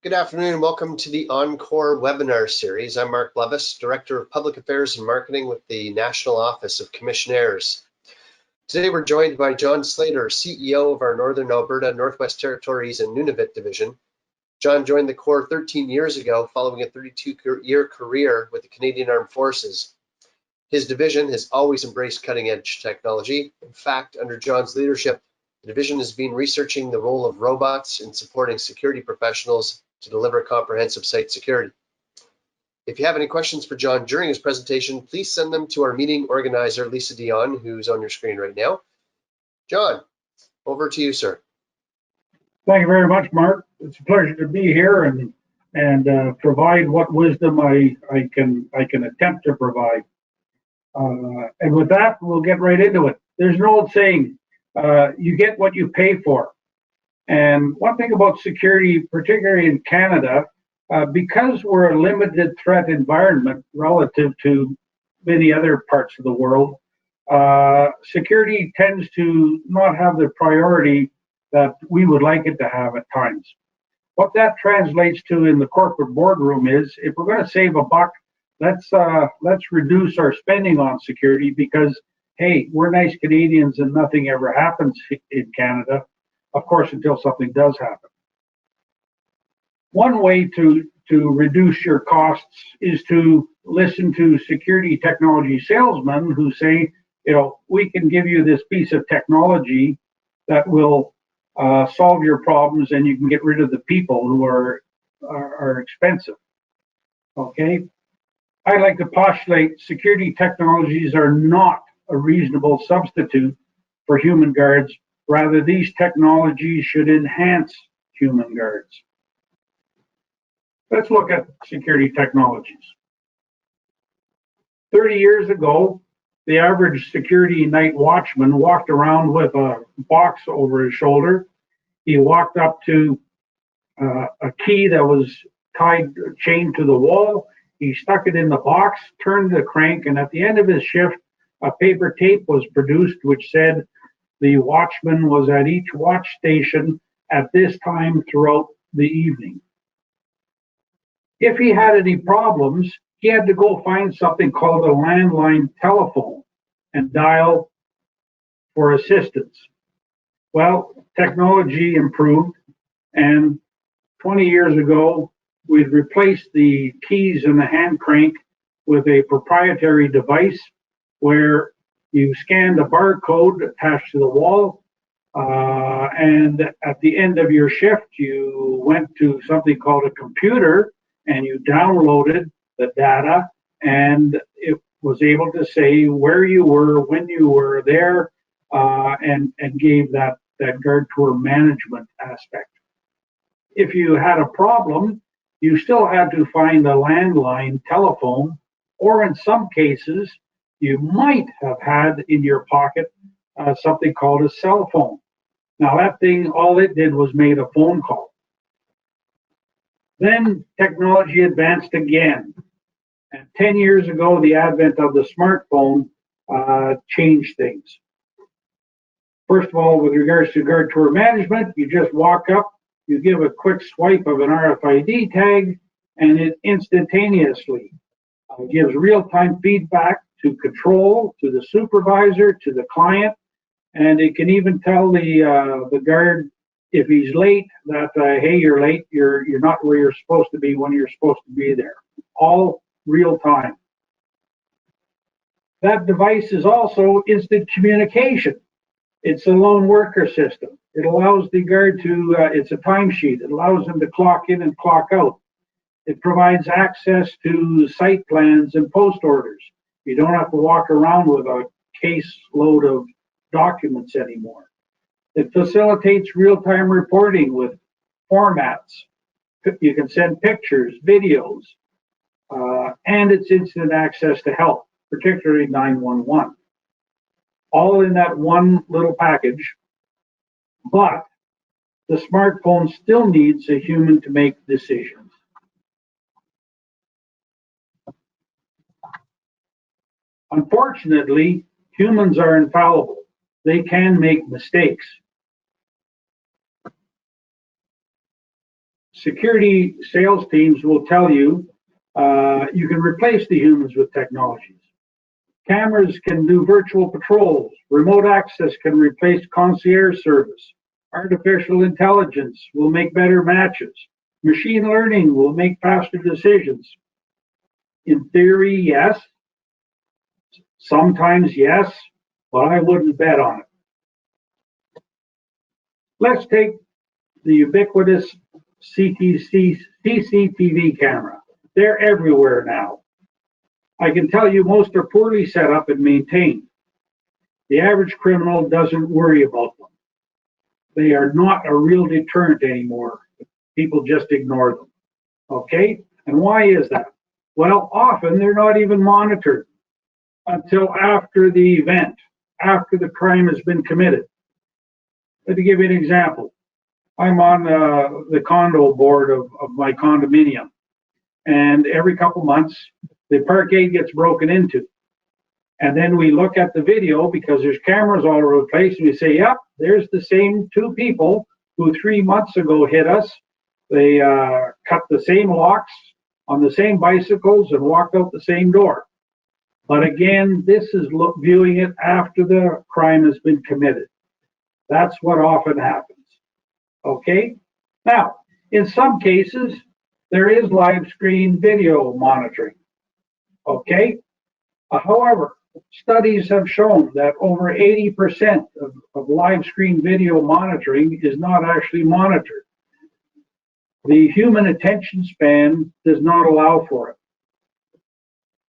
Good afternoon and welcome to the Encore webinar series. I'm Mark Levis, Director of Public Affairs and Marketing with the National Office of Commissionaires. Today we're joined by John Slater, CEO of our Northern Alberta, Northwest Territories and Nunavut Division. John joined the Corps 13 years ago following a 32-year career with the Canadian Armed Forces. His division has always embraced cutting-edge technology. In fact, under John's leadership, the division has been researching the role of robots in supporting security professionals to deliver comprehensive site security. If you have any questions for John during his presentation, please send them to our meeting organizer, Lisa Dion, who's on your screen right now. John, over to you, sir. Thank you very much, Mark. It's a pleasure to be here and provide what wisdom I can attempt to provide. And with that, we'll get right into it. There's an old saying, you get what you pay for. And one thing about security, particularly in Canada, because we're a limited threat environment relative to many other parts of the world, security tends to not have the priority that we would like it to have at times. What that translates to in the corporate boardroom is, if we're going to save a buck, let's reduce our spending on security because, hey, we're nice Canadians and nothing ever happens in Canada. Of course, until something does happen. One way to reduce your costs is to listen to security technology salesmen who say, you know, we can give you this piece of technology that will solve your problems and you can get rid of the people who are expensive. Okay? I like to postulate security technologies are not a reasonable substitute for human guards. Rather, these technologies should enhance human guards. Let's look at security technologies. 30 years ago, the average security night watchman walked around with a box over his shoulder. He walked up to a key that was chained to the wall. He stuck it in the box, turned the crank, and at the end of his shift, a paper tape was produced which said, the watchman was at each watch station at this time throughout the evening. If he had any problems, he had to go find something called a landline telephone and dial for assistance. Well, technology improved, and 20 years ago, we'd replaced the keys and the hand crank with a proprietary device where you scanned a barcode attached to the wall, and at the end of your shift, you went to something called a computer, and you downloaded the data, and it was able to say where you were, when you were there, and gave that guard tour management aspect. If you had a problem, you still had to find a landline telephone, or in some cases, you might have had in your pocket something called a cell phone. Now that thing, all it did was made a phone call. Then technology advanced again. And 10 years ago, the advent of the smartphone changed things. First of all, with regards to guard tour management, you just walk up, you give a quick swipe of an RFID tag, and it instantaneously gives real-time feedback to control, to the supervisor, to the client, and it can even tell the guard if he's late that hey, you're late, you're not where you're supposed to be when you're supposed to be there. All real time. That device is also instant communication. It's a lone worker system. It allows the guard to, it's a timesheet. It allows them to clock in and clock out. It provides access to site plans and post orders. You don't have to walk around with a caseload of documents anymore. It facilitates real-time reporting with formats. You can send pictures, videos, and it's instant access to help, particularly 911. All in that one little package, but the smartphone still needs a human to make decisions. Unfortunately, humans are infallible. They can make mistakes. security sales teams will tell you you can replace the humans with technologies. Cameras can do virtual patrols. Remote access can replace concierge service. Artificial intelligence will make better matches. Machine learning will make faster decisions. In theory, yes. Sometimes yes, but I wouldn't bet on it. Let's take the ubiquitous CCTV camera. They're everywhere now. I can tell you most are poorly set up and maintained. The average criminal doesn't worry about them. They are not a real deterrent anymore. People just ignore them. Okay? And why is that? Well, often they're not even monitored until after the event, after the crime has been committed. Let me give you an example. I'm on the condo board of my condominium, and every couple months the parkade gets broken into. And then we look at the video because there's cameras all over the place, and we say, yep, there's the same two people who 3 months ago hit us. They cut the same locks on the same bicycles and walked out the same door. But again, this is viewing it after the crime has been committed. That's what often happens. Okay? Now, in some cases, there is live screen video monitoring. Okay? However, studies have shown that over 80% of live screen video monitoring is not actually monitored. The human attention span does not allow for it.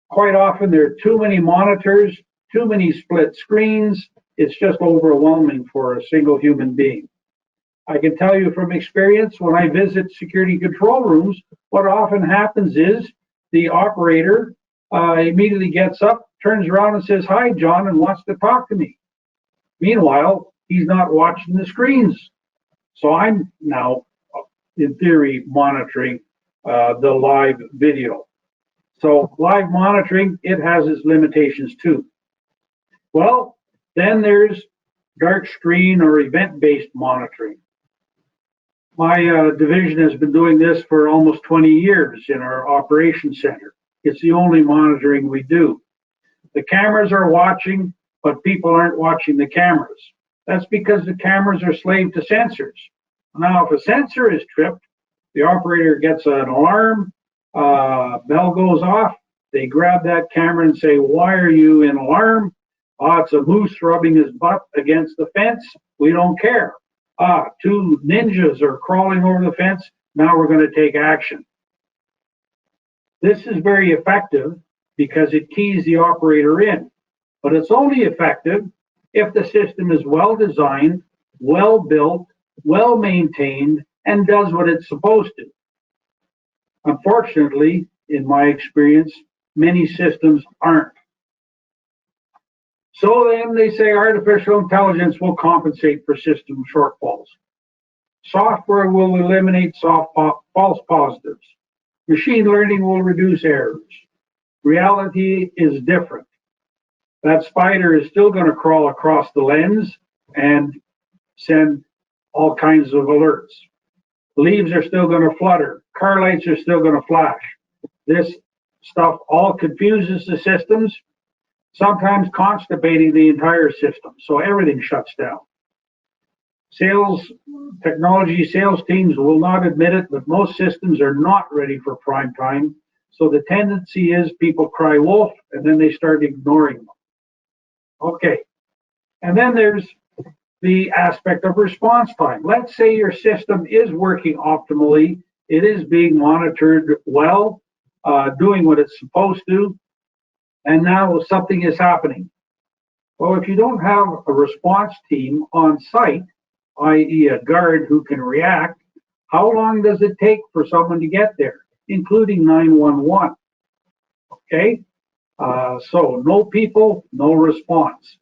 Quite often there are too many monitors, too many split screens. It's just overwhelming for a single human being. I can tell you from experience, when I visit security control rooms, what often happens is the operator immediately gets up, turns around and says, hi, John, and wants to talk to me. Meanwhile, he's not watching the screens. So I'm now, in theory, monitoring the live video. So live monitoring, it has its limitations too. Well, then there's dark screen or event-based monitoring. My division has been doing this for almost 20 years in our operations center. It's the only monitoring we do. The cameras are watching, but people aren't watching the cameras. That's because the cameras are slave to sensors. Now, if a sensor is tripped, the operator gets an alarm, bell goes off, they grab that camera and say, why are you in alarm? It's a moose rubbing his butt against the fence. We don't care. Two ninjas are crawling over the fence. Now we're going to take action. This is very effective because it keys the operator in, but it's only effective if the system is well designed, well built, well maintained, and does what it's supposed to. Unfortunately, in my experience, many systems aren't. So then they say artificial intelligence will compensate for system shortfalls. Software will eliminate false positives. Machine learning will reduce errors. Reality is different. That spider is still going to crawl across the lens and send all kinds of alerts. Leaves are still going to flutter. Car lights are still going to flash. This stuff all confuses the systems, sometimes constipating the entire system, so everything shuts down. Technology sales teams will not admit it, but most systems are not ready for prime time, so the tendency is people cry wolf, and then they start ignoring them. Okay, and then there's the aspect of response time. Let's say your system is working optimally, it is being monitored well, doing what it's supposed to, and now something is happening. Well, if you don't have a response team on site, i.e. a guard who can react, how long does it take for someone to get there, including 911? Okay, so no people, no response.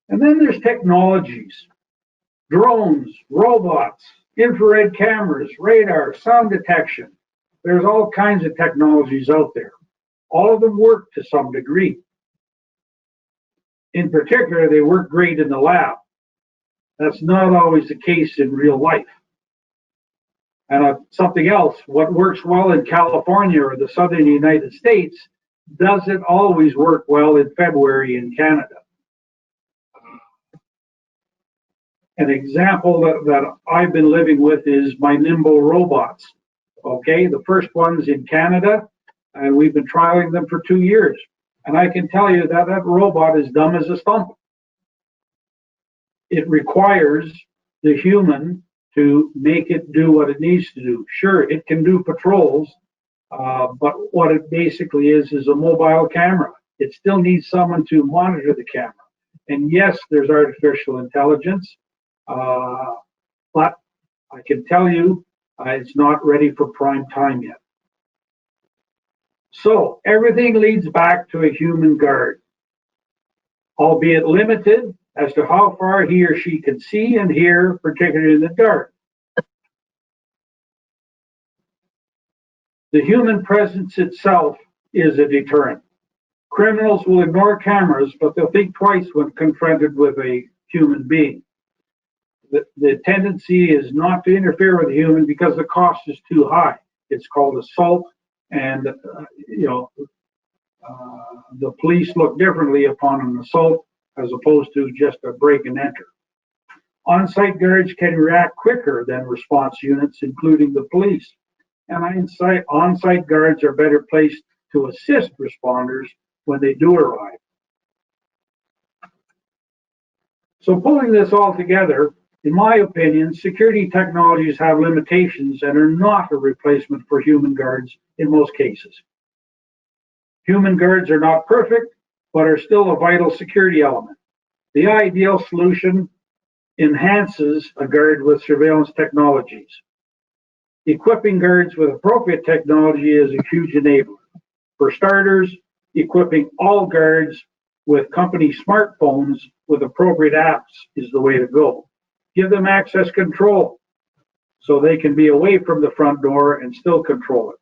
And then there's technologies, drones, robots, infrared cameras, radar, sound detection. There's all kinds of technologies out there. All of them work to some degree. In particular, they work great in the lab. That's not always the case in real life. And something else, what works well in California or the southern United States doesn't always work well in February in Canada. An example that I've been living with is my Nimble robots. Okay, the first one's in Canada, and we've been trialing them for 2 years. And I can tell you that that robot is dumb as a stump. It requires the human to make it do what it needs to do. Sure, it can do patrols, but what it basically is a mobile camera. It still needs someone to monitor the camera. And yes, there's artificial intelligence, but I can tell you it's not ready for prime time yet. So everything leads back to a human guard, albeit limited as to how far he or she can see and hear, particularly in the dark. The human presence itself is a deterrent. Criminals will ignore cameras, but they'll think twice when confronted with a human being. The tendency is not to interfere with a human because the cost is too high. It's called assault, and the police look differently upon an assault as opposed to just a break and enter. On-site guards can react quicker than response units, including the police. And on-site guards are better placed to assist responders when they do arrive. So pulling this all together, in my opinion, security technologies have limitations and are not a replacement for human guards in most cases. Human guards are not perfect, but are still a vital security element. The ideal solution enhances a guard with surveillance technologies. Equipping guards with appropriate technology is a huge enabler. For starters, equipping all guards with company smartphones with appropriate apps is the way to go. Give them access control so they can be away from the front door and still control it.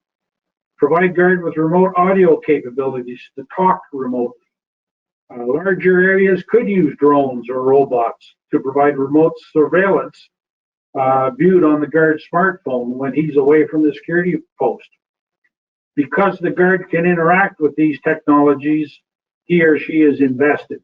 Provide guard with remote audio capabilities to talk remotely. Larger areas could use drones or robots to provide remote surveillance viewed on the guard's smartphone when he's away from the security post. Because the guard can interact with these technologies, he or she is invested.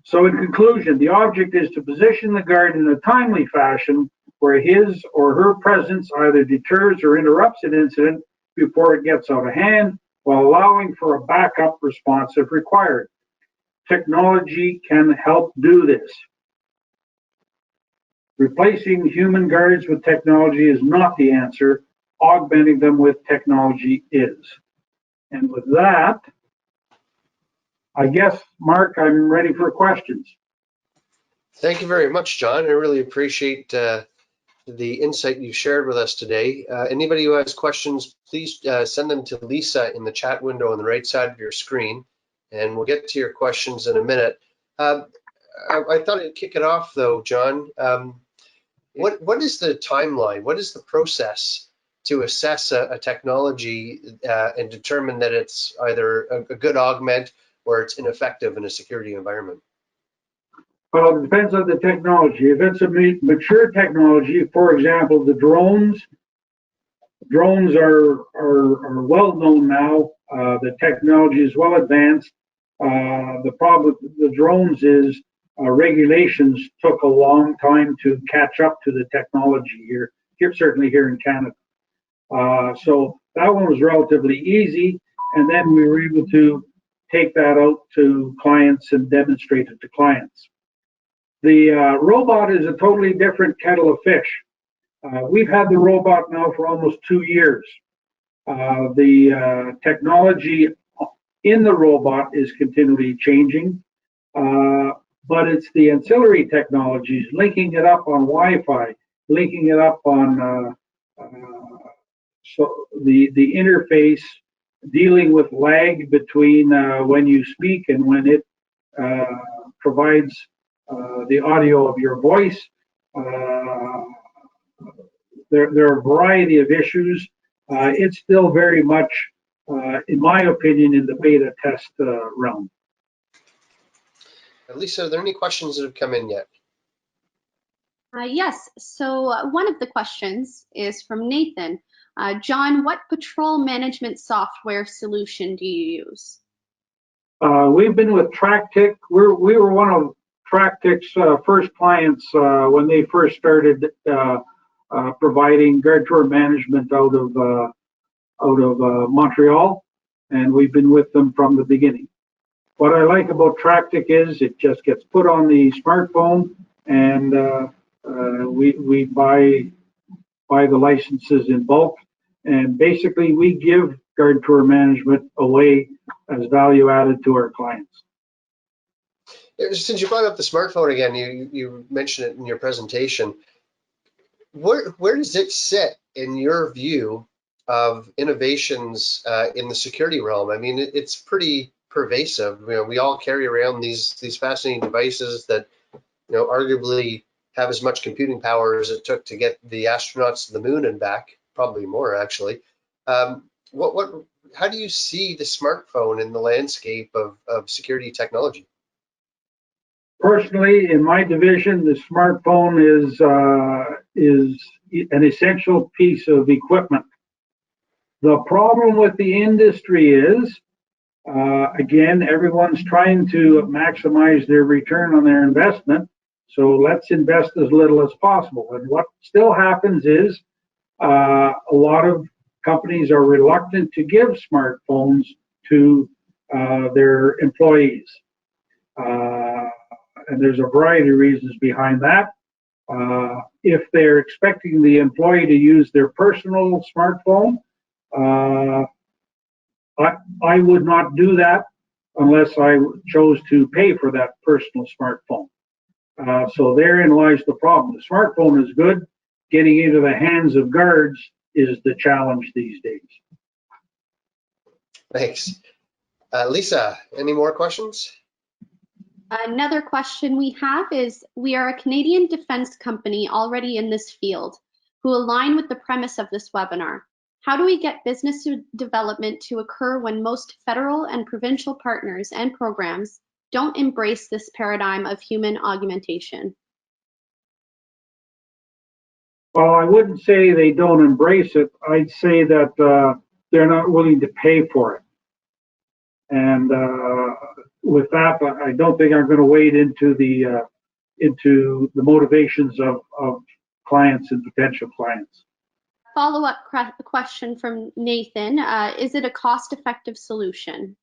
So in conclusion, the object is to position the guard in a timely fashion where his or her presence either deters or interrupts an incident before it gets out of hand, while allowing for a backup response if required. Technology can help do this. Replacing human guards with technology is not the answer. Augmenting them with technology is. And with that, I guess, Mark, I'm ready for questions. Thank you very much, John. I really appreciate the insight you shared with us today. Anybody who has questions, please send them to Lisa in the chat window on the right side of your screen, and we'll get to your questions in a minute. I thought I'd kick it off, though, John. What is the timeline? What is the process to assess a technology and determine that it's either a good augment or it's ineffective in a security environment? Well, it depends on the technology. If it's a mature technology, for example, the drones are well known now. The technology is well advanced. The problem with the drones is regulations took a long time to catch up to the technology here certainly here in Canada. So that one was relatively easy, and then we were able to take that out to clients and demonstrate it to clients. The robot is a totally different kettle of fish. We've had the robot now for almost 2 years. The technology in the robot is continually changing, but it's the ancillary technologies, linking it up on Wi-Fi, linking it up on so the interface, dealing with lag between when you speak and when it provides the audio of your voice. There are a variety of issues. It's still very much, in my opinion, in the beta test realm. Lisa, are there any questions that have come in yet? Yes, so one of the questions is from Nathan. John, what patrol management software solution do you use? We've been with TrackTick. We were one of TrackTick's first clients when they first started providing guard tour management out of Montreal, and we've been with them from the beginning. What I like about TrackTick is it just gets put on the smartphone, and we buy the licenses in bulk, and basically we give guard tour management away as value added to our clients. Since you brought up the smartphone again, you mentioned it in your presentation. Where does it sit in your view of innovations in the security realm? I mean, it's pretty pervasive. You know, we all carry around these fascinating devices that, you know, arguably have as much computing power as it took to get the astronauts to the moon and back, probably more actually. How do you see the smartphone in the landscape of security technology? Personally, in my division, the smartphone is an essential piece of equipment. The problem with the industry is, again, everyone's trying to maximize their return on their investment. So let's invest as little as possible. And what still happens is a lot of companies are reluctant to give smartphones to their employees. And there's a variety of reasons behind that. If they're expecting the employee to use their personal smartphone, I would not do that unless I chose to pay for that personal smartphone. So therein lies the problem. The smartphone is good. Getting into the hands of guards is the challenge these days. Thanks. Lisa, any more questions? Another question we have is, we are a Canadian defense company already in this field who align with the premise of this webinar. How do we get business development to occur when most federal and provincial partners and programs don't embrace this paradigm of human augmentation? Well, I wouldn't say they don't embrace it. I'd say that they're not willing to pay for it. And with that, I don't think I'm going to wade into the motivations of clients and potential clients. Follow-up question from Nathan: is it a cost-effective solution?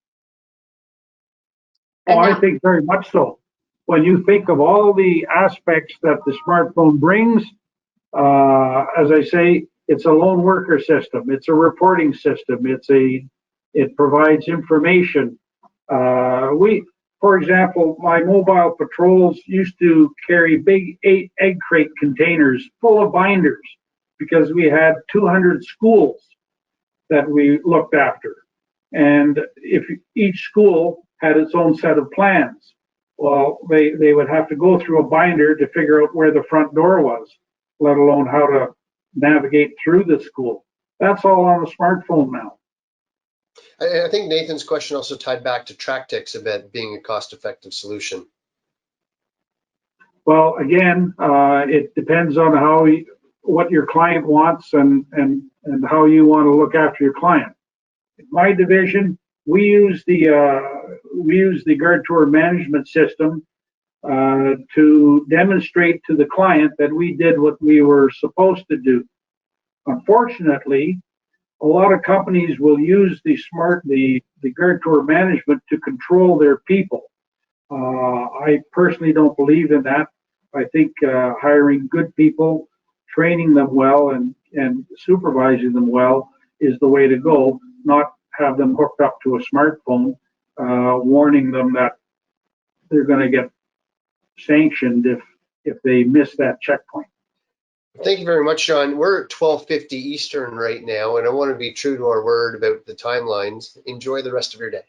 Oh, I think very much so. When you think of all the aspects that the smartphone brings, as I say, it's a lone worker system. It's a reporting system. It provides information. For example, my mobile patrols used to carry big 8 egg crate containers full of binders because we had 200 schools that we looked after. And if each school had its own set of plans, well, they would have to go through a binder to figure out where the front door was, let alone how to navigate through the school. That's all on the smartphone now. I think Nathan's question also tied back to TrackTick a bit, being a cost-effective solution. Well, again, it depends on what your client wants and how you want to look after your client. In my division, we use the guard tour management system to demonstrate to the client that we did what we were supposed to do. Unfortunately, a lot of companies will use the guard tour management to control their people. I personally don't believe in that. I think hiring good people, training them well, and supervising them well is the way to go, not have them hooked up to a smartphone, warning them that they're going to get sanctioned if they miss that checkpoint. Thank you very much, John. We're at 12:50 Eastern right now, and I want to be true to our word about the timelines. Enjoy the rest of your day.